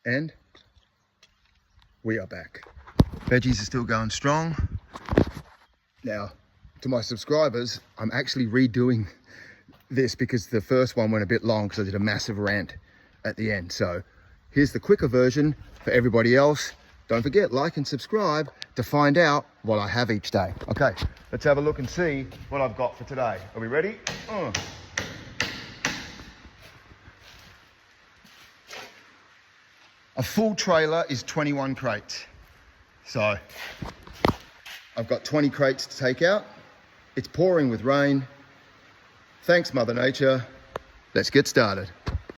And we are back. Veggies are still going strong. Now, to my subscribers, I'm actually redoing this because the first one went a bit long because I did a massive rant at the end. So here's the quicker version for everybody else. Don't forget, like and subscribe to find out what I have each day. Okay, let's have a look and see what I've got for today. Are we ready? A full trailer is 21 crates. So I've got 20 crates to take out. It's pouring with rain. Thanks, Mother Nature. Let's get started.